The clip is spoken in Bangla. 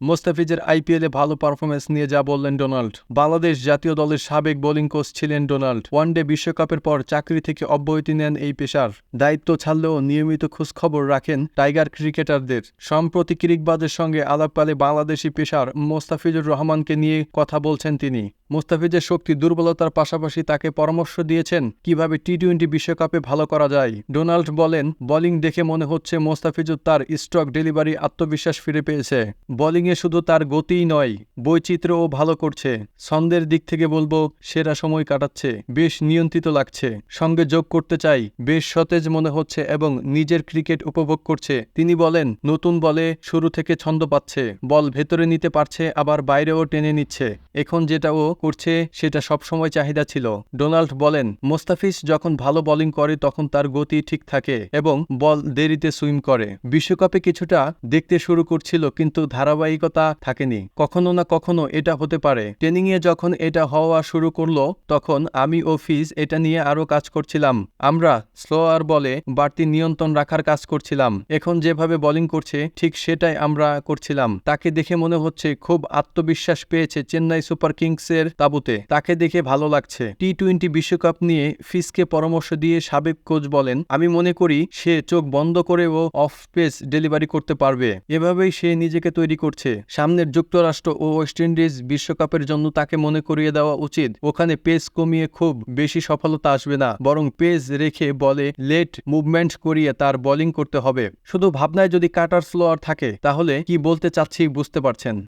মোস্তাফিজের আইপিএলে ভালো পারফরম্যান্স নিয়ে যা বললেন ডোনাল্ড। বাংলাদেশ জাতীয় দলের সাবেক বোলিং কোচ ছিলেন ডোনাল্ড। ওয়ানডে বিশ্বকাপের পর চাকরি থেকে অব্যাহতি নেন এই পেসার। দায়িত্ব ছাড়লেও নিয়মিত খোঁজখবর রাখেন টাইগার ক্রিকেটারদের। সম্প্রতি ক্রিকবাজের সঙ্গে আলাপকালে বাংলাদেশি পেসার মোস্তাফিজুর রহমানকে নিয়ে কথা বলছেন তিনি। মোস্তাফিজের শক্তি দুর্বলতার পাশাপাশি তাকে পরামর্শ দিয়েছেন কিভাবে টি-20 বিশ্বকাপে ভালো করা যায়। ডোনাল্ড বলেন, বোলিং দেখে মনে হচ্ছে মোস্তাফিজুর তার স্ট্রোক ডেলিভারি আত্মবিশ্বাস ফিরে পেয়েছে। বোলিংয়ে শুধু তার গতিই নয়, বৈচিত্র্যও ভালো করছে। ছন্দের দিক থেকে বলবো সেরা সময় কাটাচ্ছে, বেশ নিয়ন্ত্রিত লাগছে। সঙ্গে যোগ করতে চাই, বেশ সতেজ মনে হচ্ছে এবং নিজের ক্রিকেট উপভোগ করছে। তিনি বলেন, নতুন বলে শুরু থেকে ছন্দ পাচ্ছে, বল ভেতরে নিতে পারছে আবার বাইরেও টেনে নিচ্ছে। এখন যেটা ও করছে সেটা সবসময় চাহিদা ছিল। ডোনাল্ড বলেন, মোস্তাফিজ যখন ভালো বোলিং করে তখন তার গতি ঠিক থাকে এবং বল দেরিতে সুইং করে। বিশ্বকাপে কিছুটা দেখতে শুরু করছিল কিন্তু ধারাবাহিকতা থাকেনি। কখনো না কখনো এটা হতে পারে। ট্রেনিংয়ে যখন এটা হওয়া শুরু করলো তখন আমি ও ফিজ এটা নিয়ে আরো কাজ করছিলাম। আমরা স্লোয়ার বলে বাড়তি নিয়ন্ত্রণ রাখার কাজ করছিলাম। এখন যেভাবে বোলিং করছে ঠিক সেটাই আমরা করছিলাম। তাকে দেখে মনে হচ্ছে খুব আত্মবিশ্বাস পেয়েছে চেন্নাই সুপার কিংসের তাঁবুতে। তাকে দেখে ভালো লাগছে। টি-20 বিশ্বকাপ নিয়ে ফিজকে পরামর্শ দিয়ে সাবেক কোচ বলেন, আমি মনে করি সে চোখ বন্ধ করেও অফ পেস ডেলিভারি করতে পারবে। এভাবেই সে নিজেকে তৈরি করছে। সামনের যুক্তরাষ্ট্র ও ওয়েস্ট ইন্ডিজ বিশ্বকাপের জন্য তাকে মনে করিয়ে দেওয়া উচিত। ওখানে পেস কমিয়ে খুব বেশি সফলতা আসবে না, বরং পেস রেখে বলে লেট মুভমেন্ট করিয়ে তার বোলিং করতে হবে। শুধু ভাবনায় যদি কাটার স্লোয়ার থাকে তাহলে কি বলতে চাচ্ছি বুঝতে পারছেন।